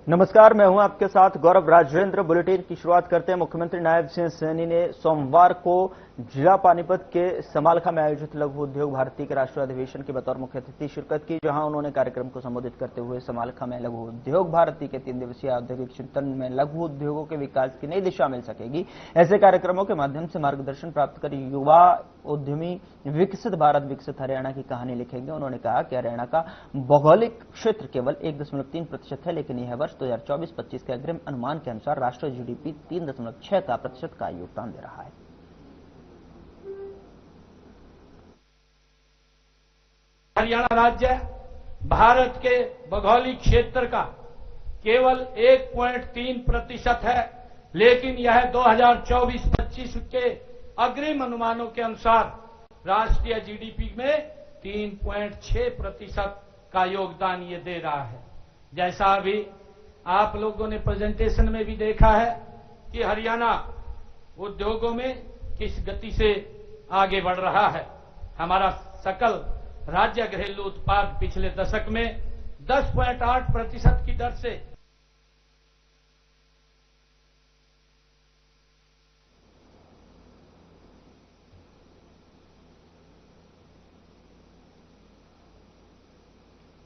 नमस्कार, मैं हूं आपके साथ गौरव राजेंद्र। बुलेटिन की शुरुआत करते हैं। मुख्यमंत्री नायब सिंह सैनी ने सोमवार को जिला पानीपत के समालखा में आयोजित लघु उद्योग भारती के राष्ट्रीय अधिवेशन की बतौर मुख्य अतिथि शिरकत की, जहां उन्होंने कार्यक्रम को संबोधित करते हुए समालखा में लघु उद्योग भारती के 3 दिवसीय औद्योगिक चिंतन में लघु उद्योगों के विकास की नई दिशा मिल सकेगी। ऐसे कार्यक्रमों के माध्यम से मार्गदर्शन प्राप्त कर युवा उद्यमी विकसित भारत विकसित हरियाणा की कहानी लिखेंगे। उन्होंने कहा कि हरियाणा का भौगोलिक क्षेत्र केवल 1.3% है, लेकिन यह वर्ष 2024-25 के अग्रिम अनुमान के अनुसार राष्ट्रीय जीडीपी 3.6% का योगदान दे रहा है। हरियाणा राज्य भारत के भौगोलिक क्षेत्र का केवल 1.3% है, लेकिन यह 2024-25 के अग्रिम अनुमानों के अनुसार राष्ट्रीय जीडीपी में 3.6% का योगदान ये दे रहा है। जैसा अभी आप लोगों ने प्रेजेंटेशन में भी देखा है कि हरियाणा उद्योगों में किस गति से आगे बढ़ रहा है। हमारा सकल राज्य घरेलू उत्पाद पिछले दशक में 10.8% की दर से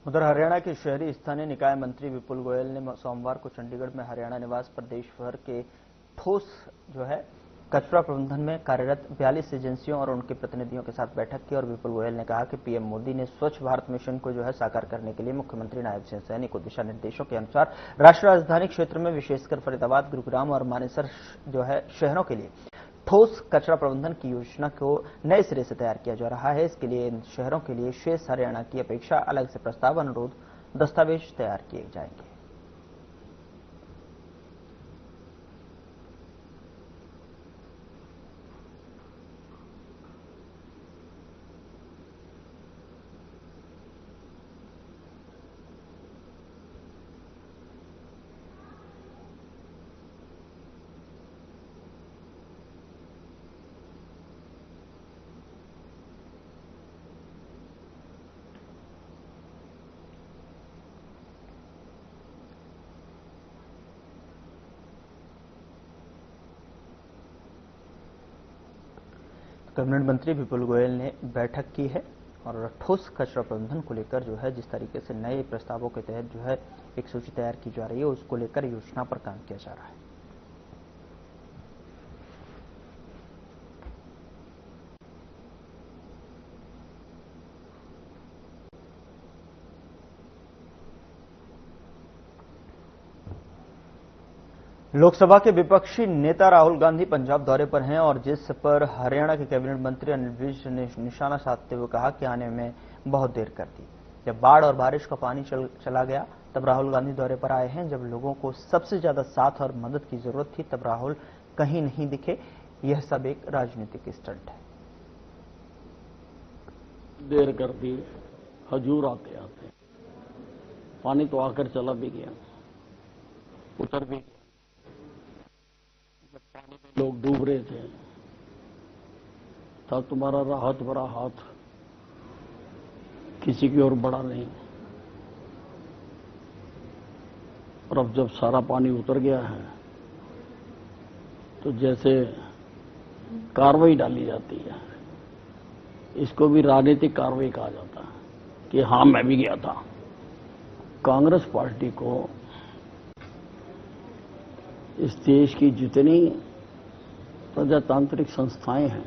उधर हरियाणा के शहरी स्थानीय निकाय मंत्री विपुल गोयल ने सोमवार को चंडीगढ़ में हरियाणा निवास प्रदेश भर के ठोस कचरा प्रबंधन में कार्यरत 42 एजेंसियों और उनके प्रतिनिधियों के साथ बैठक की। और विपुल गोयल ने कहा कि पीएम मोदी ने स्वच्छ भारत मिशन को साकार करने के लिए मुख्यमंत्री नायब सिंह सैनी को दिशा निर्देशों के अनुसार राष्ट्रीय राजधानी क्षेत्र में विशेषकर फरीदाबाद, गुरुग्राम और मानेसर शहरों के लिए ठोस कचरा प्रबंधन की योजना को नए सिरे से तैयार किया जा रहा है। इसके लिए इन शहरों के लिए शेष हरियाणा की अपेक्षा अलग से प्रस्ताव अनुरोध दस्तावेज तैयार किए जाएंगे। कैबिनेट मंत्री विपुल गोयल ने बैठक की है और ठोस कचरा प्रबंधन को लेकर जिस तरीके से नए प्रस्तावों के तहत एक सूची तैयार की जा रही है, उसको लेकर योजना पर काम किया जा रहा है। लोकसभा के विपक्षी नेता राहुल गांधी पंजाब दौरे पर हैं और जिस पर हरियाणा के कैबिनेट मंत्री अनिल विज ने निशाना साधते हुए कहा कि आने में बहुत देर कर दी। जब बाढ़ और बारिश का पानी चला गया तब राहुल गांधी दौरे पर आए हैं। जब लोगों को सबसे ज्यादा साथ और मदद की जरूरत थी तब राहुल कहीं नहीं दिखे। यह सब एक राजनीतिक स्टंट है। देर कर दी, हजूर आते आते पानी तो आकर चला भी गया, उतर भी गया। पानी में लोग डूब रहे थे तब तुम्हारा राहत भरा हाथ किसी की ओर बढ़ा नहीं। और अब जब सारा पानी उतर गया है तो जैसे कार्रवाई डाली जाती है, इसको भी राजनीतिक कार्रवाई कहा जाता है कि हां मैं भी गया था। कांग्रेस पार्टी को इस देश की जितनी प्रजातांत्रिक संस्थाएं हैं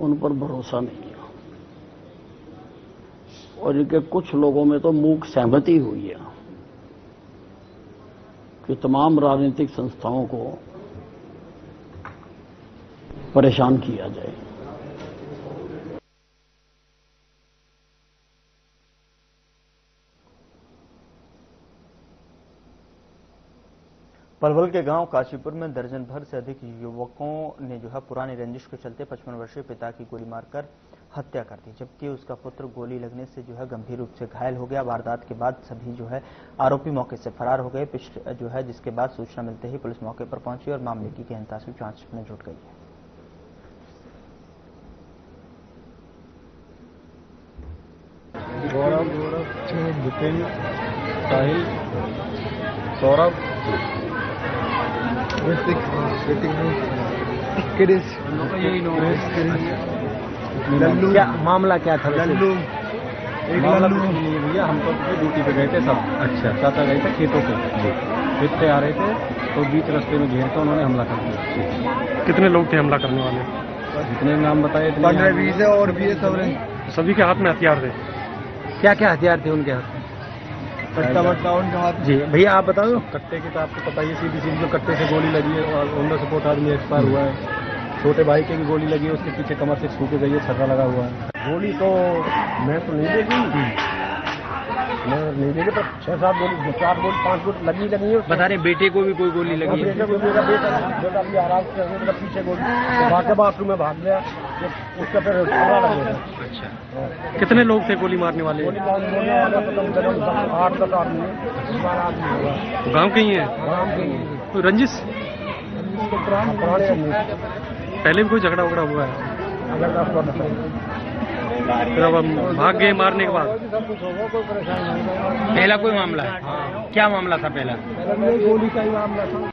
उन पर भरोसा नहीं है और इनके कुछ लोगों में तो मूक सहमति हुई है कि तमाम राजनीतिक संस्थाओं को परेशान किया जाए। पलवल के गांव काशीपुर में दर्जन भर से अधिक युवकों ने पुरानी रंजिश के चलते 55 वर्षीय पिता की गोली मारकर हत्या कर दी, जबकि उसका पुत्र गोली लगने से गंभीर रूप से घायल हो गया। वारदात के बाद सभी आरोपी मौके से फरार हो गए। जिसके बाद सूचना मिलते ही पुलिस मौके पर पहुंची और मामले की गहनता से जांच में जुट गई है। गौरव, भूपेन, साहिल सौरभ क्या मामला क्या था? लल्लू मामला कुछ नहीं है भैया, हम तो ड्यूटी पे गए थे सब। अच्छा। चाचा गए थे खेतों से, खेत से आ रहे थे तो बीच रास्ते में घेर कर उन्होंने हमला कर दिया। कितने लोग थे हमला करने वाले? जितने नाम बताए 15-20 है और भी है सब। सभी के हाथ में हथियार थे। क्या क्या हथियार थे उनके हाथ में? कट्टा वट्टा उनके हाथ। जी भैया आप बताओ। कट्टे की तो आपको पता ही, सीधी सीधी जो कट्टे से गोली लगी है और ऑन द स्पॉट आदमी एक्सपायर हुआ है। छोटे भाई के भी गोली लगी है, उसके पीछे कमर से छू के गई है, छर्रा लगा हुआ है। गोली तो मैं तो नहीं देखी, मैं नहीं देखी, पर 6-7 गोली, 4 गोली 5 गोली लगी है। बता रहे बेटे को भी कोई गोली लगी है? बेटे को, मेरा बेटा भी आराम से मतलब पीछे गोली भाग के बाथरूम में भाग गया, उसका फिर छर्रा लग गया। अच्छा। कितने लोग थे गोली मारने वाले? 8-10 आदमी है। गाँव के ही है? गाँव के ही। कोई रंजिश? पुराने पहले भी कोई झगड़ा वगड़ा हुआ है? फिर अब हम भाग गए मारने के बाद? पहला कोई मामला है? हाँ। क्या मामला था पहला? गोली का ही मामला था।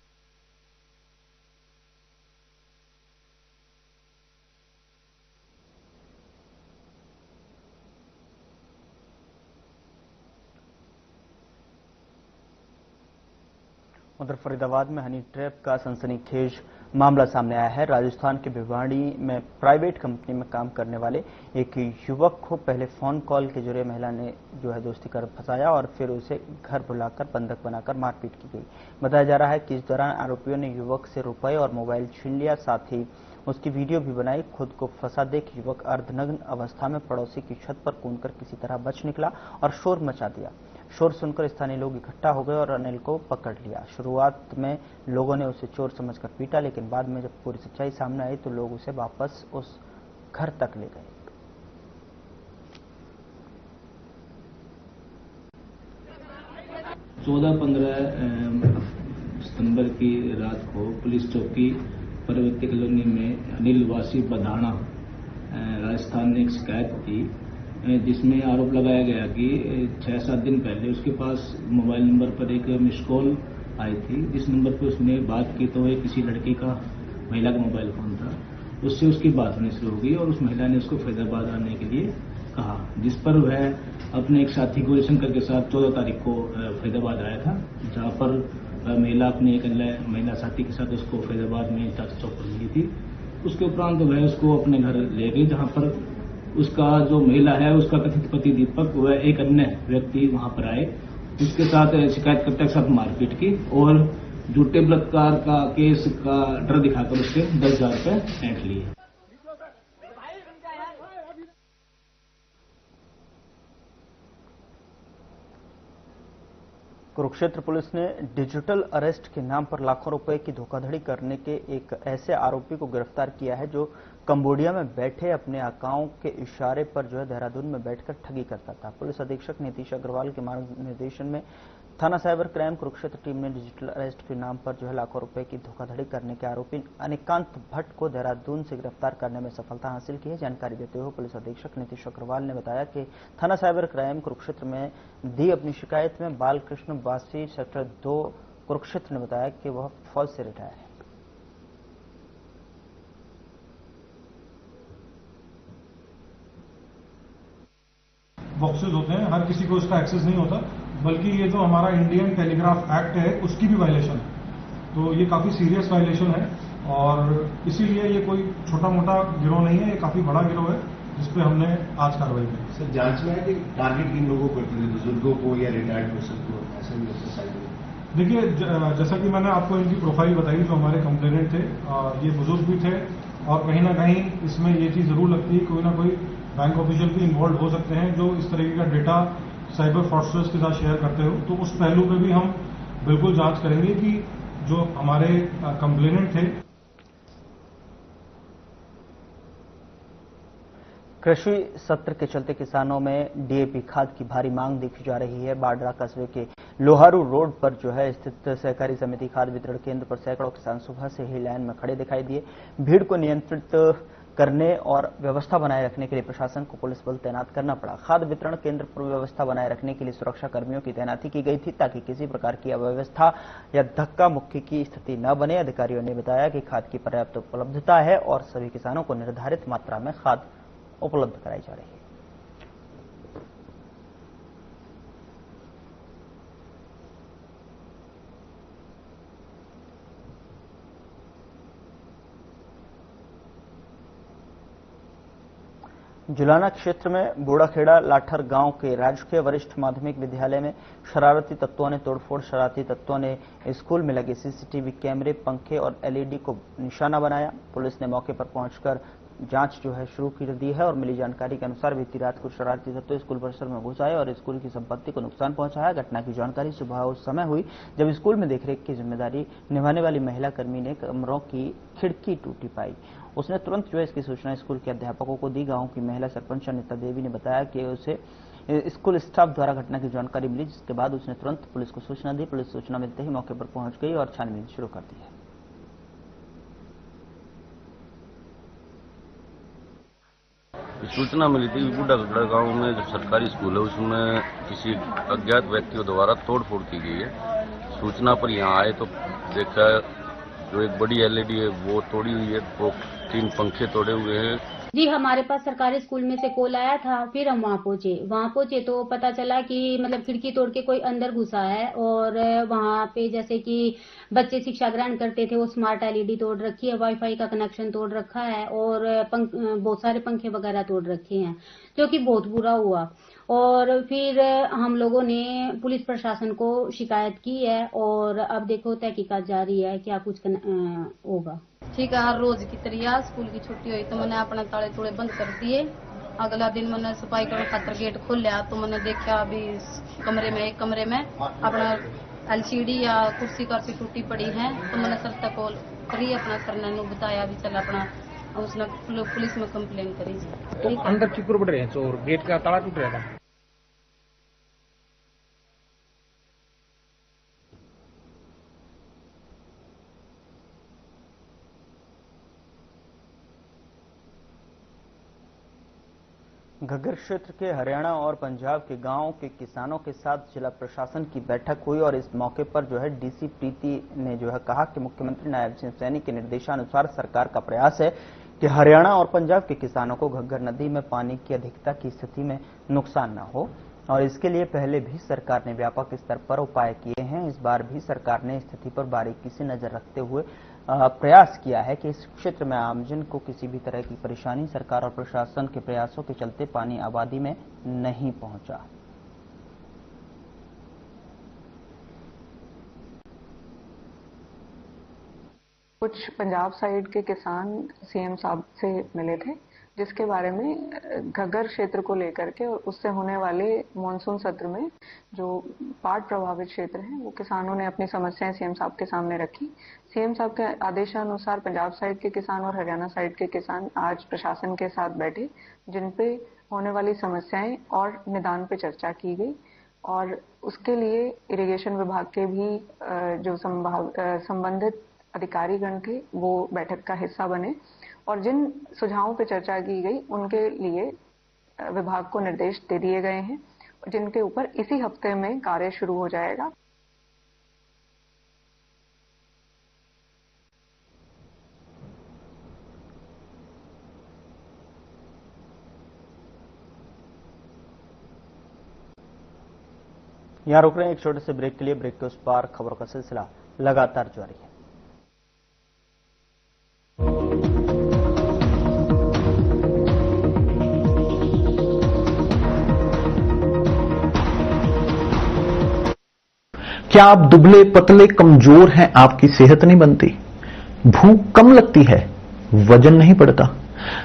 उधर फरीदाबाद में हनी ट्रैप का सनसनीखेज मामला सामने आया है। राजस्थान के भिवाड़ी में प्राइवेट कंपनी में काम करने वाले एक युवक को पहले फोन कॉल के जरिए महिला ने जो है दोस्ती कर फंसाया और फिर उसे घर बुलाकर बंधक बनाकर मारपीट की गई। बताया जा रहा है कि इस दौरान आरोपियों ने युवक से रुपए और मोबाइल छीन लिया, साथ ही उसकी वीडियो भी बनाई। खुद को फंसा देख युवक अर्धनग्न अवस्था में पड़ोसी की छत पर कूदकर किसी तरह बच निकला और शोर मचा दिया। शोर सुनकर स्थानीय लोग इकट्ठा हो गए और अनिल को पकड़ लिया। शुरुआत में लोगों ने उसे चोर समझकर पीटा, लेकिन बाद में जब पूरी सच्चाई सामने आई तो लोग उसे वापस उस घर तक ले गए। 14-15 सितंबर की रात को पुलिस चौकी पर्वती कॉलोनी में अनिल वासी बधाना राजस्थान ने एक शिकायत दी, जिसमें आरोप लगाया गया कि 6-7 दिन पहले उसके पास मोबाइल नंबर पर एक मिस कॉल आई थी, जिस नंबर पर उसने बात की तो वह किसी लड़की का, महिला का मोबाइल फोन था। उससे उसकी बात होनी शुरू हो गई और उस महिला ने उसको फरीदाबाद आने के लिए कहा, जिस पर वह अपने एक साथी गौरीशंकर के साथ 14 तारीख को फरीदाबाद आया था, जहां पर महिला अपने एक महिला साथी के साथ उसको फरीदाबाद में चाचा चौक पर मिली थी। उसके उपरांत वह उसको अपने घर ले गई, जहां पर उसका जो महिला है उसका कथित पति दीपक वह एक अन्य व्यक्ति वहां पर आए, उसके साथ शिकायतकर्ता के साथ मारपीट की और झूठे बलात्कार का केस का डर दिखाकर उससे 10,000 रुपये ऐंठ लिए। कुरुक्षेत्र पुलिस ने डिजिटल अरेस्ट के नाम पर लाखों रुपए की धोखाधड़ी करने के एक ऐसे आरोपी को गिरफ्तार किया है जो कंबोडिया में बैठे अपने आकाओं के इशारे पर जो है देहरादून में बैठकर ठगी करता था। पुलिस अधीक्षक नीतीश अग्रवाल के मार्गदर्शन में थाना साइबर क्राइम कुरुक्षेत्र टीम ने डिजिटल अरेस्ट के नाम पर जो है लाखों रुपए की धोखाधड़ी करने के आरोपी अनिकांत भट्ट को देहरादून से गिरफ्तार करने में सफलता हासिल की है। जानकारी देते हुए पुलिस अधीक्षक नीतीश अग्रवाल ने बताया कि थाना साइबर क्राइम कुरुक्षेत्र में दी अपनी शिकायत में बालकृष्ण वासी सेक्टर 2 कुरुक्षेत्र ने बताया कि वह फौज से रिटायर है। बॉक्सेस होते हैं, हर किसी को उसका एक्सेस नहीं होता, बल्कि ये जो हमारा इंडियन टेलीग्राफ एक्ट है उसकी भी वायलेशन है। तो ये काफी सीरियस वायलेशन है और इसीलिए ये कोई छोटा मोटा गिरोह नहीं है, ये काफी बड़ा गिरोह है जिसपे हमने आज कार्रवाई की। सर जांच में है कि टारगेट किन लोगों को करते थे, बुजुर्गों को या रिटायर्ड पर्सन को, ऐसे भी उसके साइड में? देखिए, जैसा कि मैंने आपको इनकी प्रोफाइल बताई, जो हमारे कंप्लेनेंट थे ये बुजुर्ग भी थे और कहीं ना कहीं इसमें ये चीज जरूर लगती है कोई ना कोई बैंक ऑफिशियल भी इन्वॉल्व हो सकते हैं जो इस तरीके का डेटा साइबर फ्रॉडस्टर्स के साथ शेयर करते हो। तो उस पहलू पे भी हम बिल्कुल जांच करेंगे कि जो हमारे कंप्लेनेंट थे। कृषि सत्र के चलते किसानों में डीएपी खाद की भारी मांग देखी जा रही है। बाडरा कस्बे के लोहारू रोड पर जो है स्थित सहकारी समिति खाद वितरण केंद्र पर सैकड़ों किसान सुबह से ही लाइन में खड़े दिखाई दिए। भीड़ को नियंत्रित करने और व्यवस्था बनाए रखने के लिए प्रशासन को पुलिस बल तैनात करना पड़ा। खाद्य वितरण केंद्र पर व्यवस्था बनाए रखने के लिए सुरक्षा कर्मियों की तैनाती की गई थी ताकि किसी प्रकार की अव्यवस्था या धक्का मुक्की की स्थिति न बने। अधिकारियों ने बताया कि खाद की पर्याप्त उपलब्धता है और सभी किसानों को निर्धारित मात्रा में खाद उपलब्ध कराई जा रही है। जुलाना क्षेत्र में बूढ़ाखेड़ा लाठर गांव के राजकीय वरिष्ठ माध्यमिक विद्यालय में शरारती तत्वों ने तोड़फोड़। शरारती तत्वों ने स्कूल में लगे सीसीटीवी कैमरे, पंखे और एलईडी को निशाना बनाया। पुलिस ने मौके पर पहुंचकर जांच शुरू कर दी है और मिली जानकारी के अनुसार बीती रात को शरारती तत्व स्कूल परिसर में घुस आए और स्कूल की संपत्ति को नुकसान पहुंचाया। घटना की जानकारी सुबह उस समय हुई जब स्कूल में देखरेख की जिम्मेदारी निभाने वाली महिला कर्मी ने कमरों की खिड़की टूटी पाई। उसने तुरंत इसकी सूचना स्कूल के अध्यापकों को दी। गांव की महिला सरपंच अनिता देवी ने बताया कि उसे स्कूल स्टाफ द्वारा घटना की जानकारी मिली, जिसके बाद उसने तुरंत पुलिस को सूचना दी। पुलिस सूचना मिलते ही मौके पर पहुंच गई और छानबीन शुरू कर दी है। सूचना मिली थी बूढ़ाखेड़ा गांव में जो सरकारी स्कूल है उसमें किसी अज्ञात व्यक्तियों द्वारा तोड़फोड़ की गई है। सूचना पर यहां आए तो देखा जो एक बड़ी एलईडी है वो तोड़ी हुई है, वो 3 पंखे तोड़े हुए हैं। जी, हमारे पास सरकारी स्कूल में से कॉल आया था, फिर हम वहाँ पहुंचे तो पता चला कि मतलब खिड़की तोड़ के कोई अंदर घुसा है और वहाँ पे जैसे कि बच्चे शिक्षा ग्रहण करते थे वो स्मार्ट एलईडी तोड़ रखी है, वाईफाई का कनेक्शन तोड़ रखा है और बहुत सारे पंखे वगैरह तोड़ रखे हैं, जो कि बहुत बुरा हुआ। और फिर हम लोगों ने पुलिस प्रशासन को शिकायत की है और अब देखो तहकीकात जारी है, क्या कुछ होगा। ठीक है, हर रोज की तरह स्कूल की छुट्टी हुई तो मैंने अपने ताले तोड़े बंद कर दिए। अगला दिन मैंने सफाई करने खातर गेट खोल लिया तो मैंने देखा अभी एक कमरे में अपना एलसीडी या कुर्सी कारसी टूटी पड़ी है। तो मैंने सर तक कॉल करी, अपना सर ने बताया भी चल अपना उसने पुलिस में कंप्लेन करी। तो अंदर चिकुर बढ़ रहे हैं, चोर गेट का ताला टूट रहा था। घग्गर क्षेत्र के हरियाणा और पंजाब के गांवों के किसानों के साथ जिला प्रशासन की बैठक हुई और इस मौके पर डीसी प्रीति ने कहा कि मुख्यमंत्री नायब सिंह सैनी के निर्देशानुसार सरकार का प्रयास है कि हरियाणा और पंजाब के किसानों को घग्गर नदी में पानी की अधिकता की स्थिति में नुकसान न हो और इसके लिए पहले भी सरकार ने व्यापक स्तर पर उपाय किए हैं। इस बार भी सरकार ने स्थिति पर बारीकी से नजर रखते हुए प्रयास किया है कि इस क्षेत्र में आमजन को किसी भी तरह की परेशानी सरकार और प्रशासन के प्रयासों के चलते पानी आबादी में नहीं पहुंचा। कुछ पंजाब साइड के किसान सीएम साहब से मिले थे, जिसके बारे में घग्गर क्षेत्र को लेकर के और उससे होने वाले मानसून सत्र में जो बाढ़ प्रभावित क्षेत्र हैं वो किसानों ने अपनी समस्याएं सीएम साहब के सामने रखी। सीएम साहब के आदेशानुसार पंजाब साइड के किसान और हरियाणा साइड के किसान आज प्रशासन के साथ बैठे, जिन पे होने वाली समस्याएं और निदान पे चर्चा की गई और उसके लिए इरिगेशन विभाग के भी जो संबंधित अधिकारीगण थे वो बैठक का हिस्सा बने और जिन सुझावों पर चर्चा की गई उनके लिए विभाग को निर्देश दे दिए गए हैं, जिनके ऊपर इसी हफ्ते में कार्य शुरू हो जाएगा। यहां रुक रहे हैं एक छोटे से ब्रेक के लिए। ब्रेक के उस पार खबरों का सिलसिला लगातार जारी है। क्या आप दुबले पतले कमजोर हैं, आपकी सेहत नहीं बनती, भूख कम लगती है, वजन नहीं बढ़ता?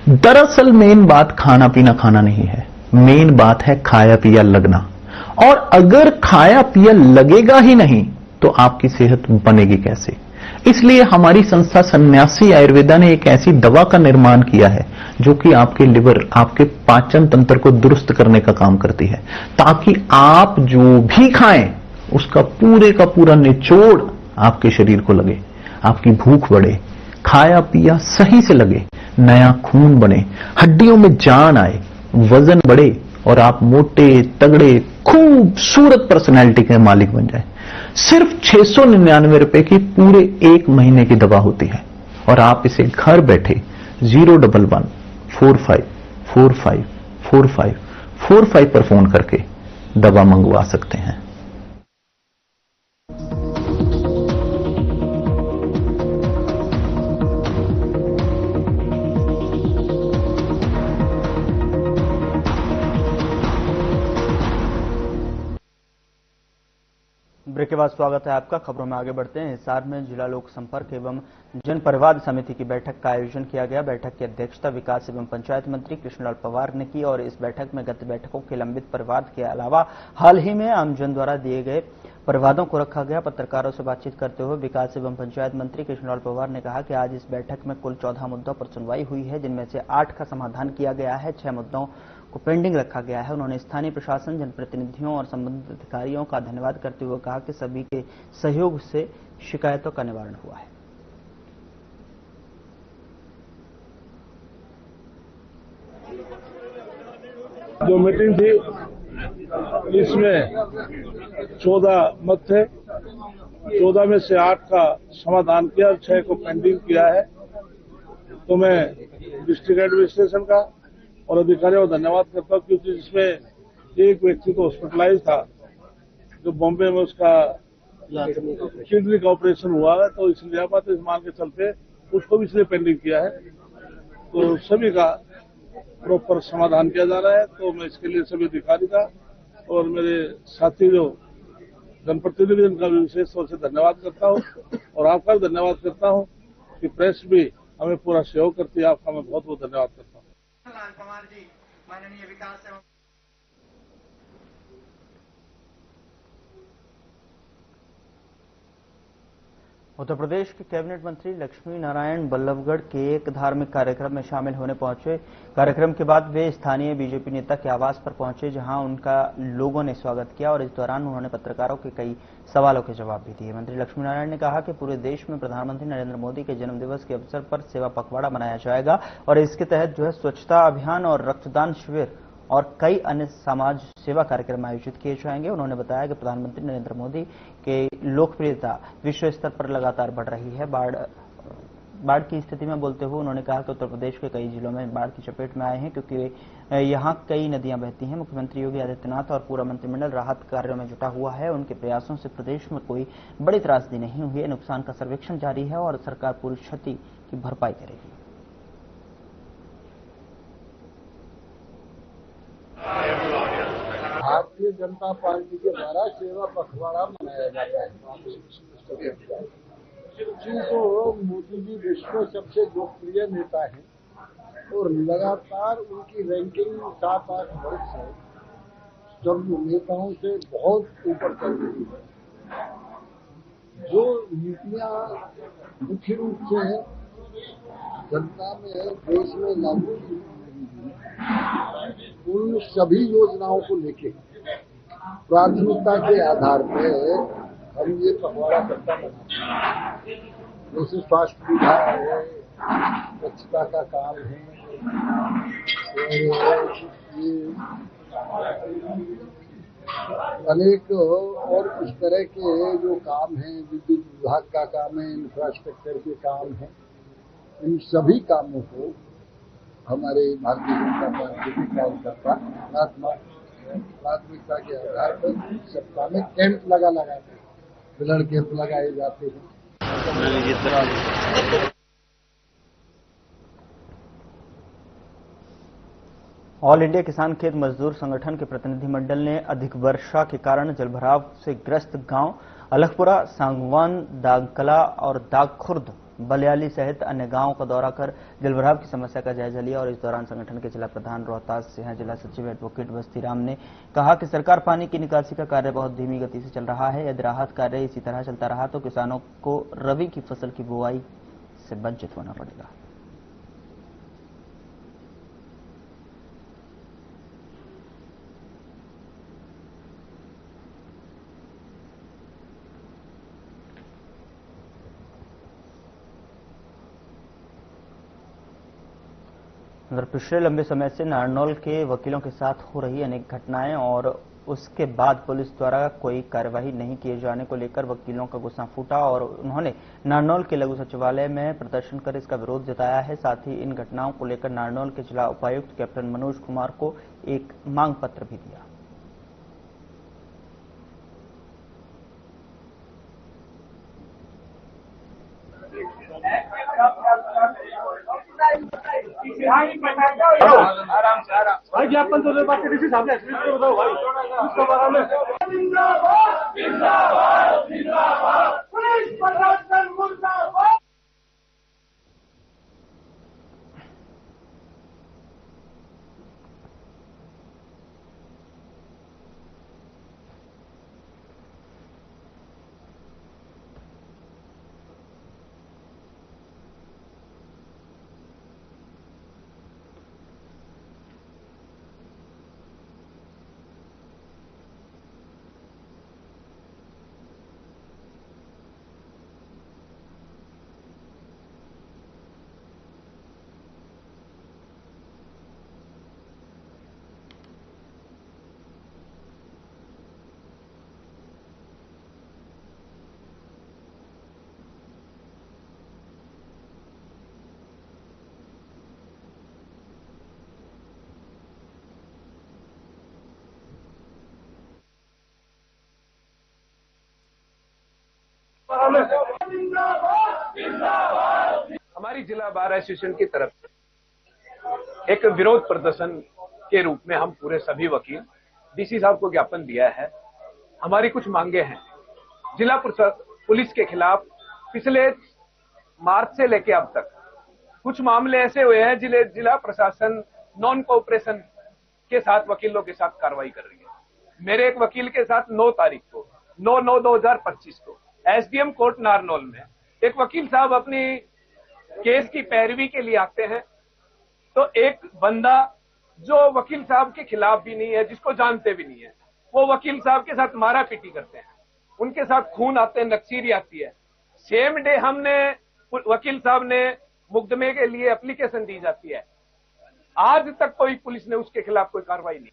दरअसल मेन बात खाना पीना नहीं है, मेन बात है खाया पिया लगना। और अगर खाया पिया लगेगा ही नहीं तो आपकी सेहत बनेगी कैसे? इसलिए हमारी संस्था सन्यासी आयुर्वेदा ने एक ऐसी दवा का निर्माण किया है जो कि आपके लिवर, आपके पाचन तंत्र को दुरुस्त करने का काम करती है, ताकि आप जो भी खाएं उसका पूरे का पूरा निचोड़ आपके शरीर को लगे, आपकी भूख बढ़े, खाया पिया सही से लगे, नया खून बने, हड्डियों में जान आए, वजन बढ़े और आप मोटे तगड़े खूबसूरत पर्सनैलिटी के मालिक बन जाए। सिर्फ 699 रुपए की पूरे 1 महीने की दवा होती है और आप इसे घर बैठे 011-45454545 पर फोन करके दवा मंगवा सकते हैं। ब्रेक के बाद स्वागत है आपका। खबरों में आगे बढ़ते हैं। हिसार में जिला लोक संपर्क एवं जन परिवाद समिति की बैठक का आयोजन किया गया। बैठक की अध्यक्षता विकास एवं पंचायत मंत्री कृष्णलाल पवार ने की और इस बैठक में गत बैठकों के लंबित परिवाद के अलावा हाल ही में आमजन द्वारा दिए गए परिवादों को रखा गया। पत्रकारों से बातचीत करते हुए विकास एवं पंचायत मंत्री कृष्णलाल पवार ने कहा कि आज इस बैठक में कुल 14 मुद्दों पर सुनवाई हुई है, जिनमें से 8 का समाधान किया गया है, 6 मुद्दों को पेंडिंग रखा गया है। उन्होंने स्थानीय प्रशासन, जनप्रतिनिधियों और संबंधित अधिकारियों का धन्यवाद करते हुए कहा कि सभी के सहयोग से शिकायतों का निवारण हुआ है। जो मीटिंग थी इसमें 14 मत थे, 14 में से 8 का समाधान किया और 6 को पेंडिंग किया है। तो मैं डिस्ट्रिक्ट एडमिनिस्ट्रेशन का और अधिकारियों को धन्यवाद करता हूं, क्योंकि जिसमें एक व्यक्ति तो हॉस्पिटलाइज था, जो बॉम्बे में उसका किडनी का ऑपरेशन हुआ है, तो इसलिए आप इस मांग के चलते उसको भी इसलिए पेंडिंग किया है। तो सभी का प्रॉपर समाधान किया जा रहा है। तो मैं इसके लिए सभी अधिकारी का और मेरे साथी जो जनप्रतिनिधि, जिनका भी विशेष तौर से धन्यवाद करता हूं और आपका भी धन्यवाद करता हूं कि प्रेस भी हमें पूरा सहयोग करती है। आपका मैं बहुत बहुत धन्यवाद करता हूं। माननीय विकास एवं उत्तर प्रदेश के कैबिनेट मंत्री लक्ष्मी नारायण बल्लभगढ़ के एक धार्मिक कार्यक्रम में शामिल होने पहुंचे। कार्यक्रम के बाद वे स्थानीय बीजेपी नेता के आवास पर पहुंचे, जहां उनका लोगों ने स्वागत किया और इस दौरान उन्होंने पत्रकारों के कई सवालों के जवाब भी दिए। मंत्री लक्ष्मी नारायण ने कहा कि पूरे देश में प्रधानमंत्री नरेंद्र मोदी के जन्मदिवस के अवसर पर सेवा पखवाड़ा मनाया जाएगा और इसके तहत स्वच्छता अभियान और रक्तदान शिविर और कई अन्य समाज सेवा कार्यक्रम आयोजित किए जाएंगे। उन्होंने बताया कि प्रधानमंत्री नरेंद्र मोदी के लोकप्रियता विश्व स्तर पर लगातार बढ़ रही है। बाढ़ की स्थिति में बोलते हुए उन्होंने कहा कि उत्तर प्रदेश के कई जिलों में बाढ़ की चपेट में आए हैं, क्योंकि यहां कई नदियां बहती हैं। मुख्यमंत्री योगी आदित्यनाथ और पूरा मंत्रिमंडल राहत कार्यों में जुटा हुआ है। उनके प्रयासों से प्रदेश में कोई बड़ी त्रासदी नहीं हुई है। नुकसान का सर्वेक्षण जारी है और सरकार पूरी क्षति की भरपाई करेगी। भारतीय जनता पार्टी के द्वारा सेवा पखवाड़ा मनाया जाता है। तो मोदी जी विश्व में सबसे लोकप्रिय नेता हैं और लगातार उनकी रैंकिंग 7-8 वर्ष से सब नेताओं से बहुत ऊपर चल रही है। जो नीतियां मुख्य रूप से जनता में देश में लागू की, उन सभी योजनाओं को लेके प्राथमिकता के आधार पर हम ये पखवाड़ा सप्ताह मनाते हैं। जैसे स्वास्थ्य विभाग है, स्वच्छता का काम है और ये अनेक और इस तरह के जो काम हैं, विद्युत विभाग का काम है, इंफ्रास्ट्रक्चर के काम है, इन सभी कामों को हमारे भारतीय जनता पार्टी के कार्यकर्ता प्राथमिकता के आधार पर सप्ताह में कैंप लगा के ब्लड कैंप लगाए जाते हैं। ऑल इंडिया किसान खेत मजदूर संगठन के प्रतिनिधिमंडल ने अधिक वर्षा के कारण जलभराव से ग्रस्त गांव अलखपुरा, सांगवान, दागकला और दागखुर्द, बलियाली सहित अन्य गांवों का दौरा कर जलभराव की समस्या का जायजा लिया और इस दौरान संगठन के जिला प्रधान रोहतास सिंह, जिला सचिव एडवोकेट बस्तीराम ने कहा कि सरकार पानी की निकासी का कार्य बहुत धीमी गति से चल रहा है। यदि राहत कार्य इसी तरह चलता रहा तो किसानों को रबी की फसल की बुआई से वंचित होना पड़ेगा। उधर पिछले लंबे समय से नारनौल के वकीलों के साथ हो रही अनेक घटनाएं और उसके बाद पुलिस द्वारा कोई कार्यवाही नहीं किए जाने को लेकर वकीलों का गुस्सा फूटा और उन्होंने नारनौल के लघु सचिवालय में प्रदर्शन कर इसका विरोध जताया है। साथ ही इन घटनाओं को लेकर नारनौल के जिला उपायुक्त कैप्टन मनोज कुमार को एक मांग पत्र भी दिया। आराम से आराम भाई ज्ञापन तो बात किसी साहब ने बताओ भाई उसके बारे में जिंदाबाद जिंदाबाद जिंदाबाद पुलिस प्रशासन मुर्दाबाद। हमारी जिला बार एसोसिएशन की तरफ से एक विरोध प्रदर्शन के रूप में हम पूरे सभी वकील डीसी साहब को ज्ञापन दिया है। हमारी कुछ मांगे हैं। जिला पुलिस के खिलाफ पिछले मार्च से लेकर अब तक कुछ मामले ऐसे हुए हैं जिला प्रशासन नॉन कोऑपरेशन के साथ वकीलों के साथ कार्रवाई कर रही है। मेरे एक वकील के साथ 9 तारीख को 9/9/2025 को एसडीएम कोर्ट नारनौल में एक वकील साहब अपनी केस की पैरवी के लिए आते हैं तो एक बंदा जो वकील साहब के खिलाफ भी नहीं है, जिसको जानते भी नहीं है, वो वकील साहब के साथ मारा पीटी करते हैं, उनके साथ खून आते हैं, नक्सीरी आती है। सेम डे हमने वकील साहब ने मुकदमे के लिए एप्लीकेशन दी जाती है, आज तक कोई पुलिस ने उसके खिलाफ कोई कार्रवाई नहीं।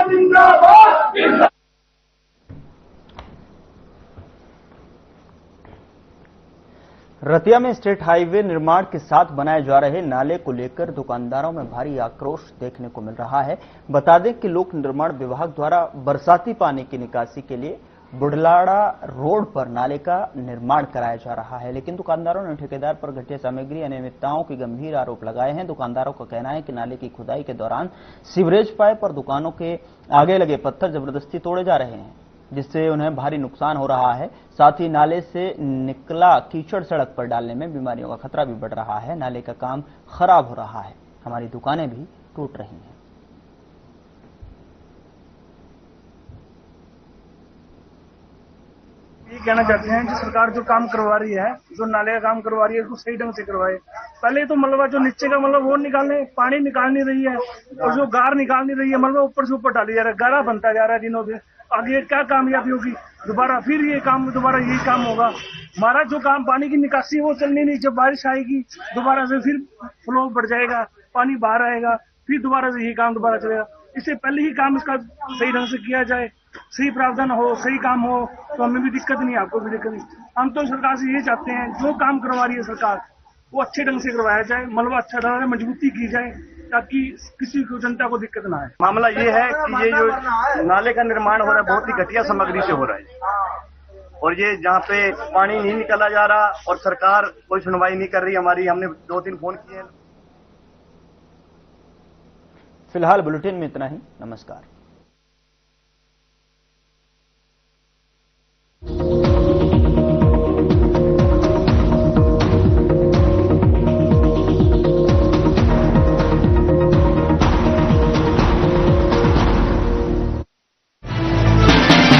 रतिया में स्टेट हाईवे निर्माण के साथ बनाए जा रहे नाले को लेकर दुकानदारों में भारी आक्रोश देखने को मिल रहा है। बता दें कि लोक निर्माण विभाग द्वारा बरसाती पानी की निकासी के लिए बुढ़लाड़ा रोड पर नाले का निर्माण कराया जा रहा है, लेकिन दुकानदारों ने ठेकेदार पर घटिया सामग्री अनियमितताओं के गंभीर आरोप लगाए हैं। दुकानदारों का कहना है कि नाले की खुदाई के दौरान सीवरेज पाइप और दुकानों के आगे लगे पत्थर जबरदस्ती तोड़े जा रहे हैं, जिससे उन्हें भारी नुकसान हो रहा है। साथ ही नाले से निकला कीचड़ सड़क पर डालने में बीमारियों का खतरा भी बढ़ रहा है। नाले का काम खराब हो रहा है, हमारी दुकानें भी टूट रही हैं। ये कहना चाहते हैं कि सरकार जो काम करवा रही है, जो नाले का काम करवा रही है, उसको सही ढंग से करवाए। पहले तो मलबा जो नीचे का मतलब वो निकालने, पानी निकाल नहीं रही है और जो गार निकाल नहीं रही है, मलबा ऊपर से ऊपर डाली जा रहा है, गारा बनता जा रहा है दिनों दिन। आगे क्या कामयाबी होगी? दोबारा फिर ये काम, दोबारा यही काम होगा। हमारा जो काम पानी की निकासी है वो चलनी नहीं। जब बारिश आएगी दोबारा से फिर फ्लो बढ़ जाएगा, पानी बाहर आएगा, फिर दोबारा से यही काम दोबारा चलेगा। इससे पहले ही काम इसका सही ढंग से किया जाए, सही प्रावधान हो, सही काम हो, तो हमें भी दिक्कत नहीं, आपको भी दिक्कत नहीं। हम तो सरकार से ये चाहते हैं जो काम करवा रही है सरकार वो अच्छे ढंग से करवाया जाए, मलबा अच्छा ढंग से मजबूती की जाए ताकि किसी को जनता को दिक्कत ना आए। मामला ये है कि ये जो नाले का निर्माण हो रहा है बहुत ही घटिया सामग्री से हो रहा है और ये जहाँ पे पानी नहीं निकाला जा रहा और सरकार कोई सुनवाई नहीं कर रही हमारी। हमने 2-3 फोन किए हैं। फिलहाल बुलेटिन में इतना ही। नमस्कार।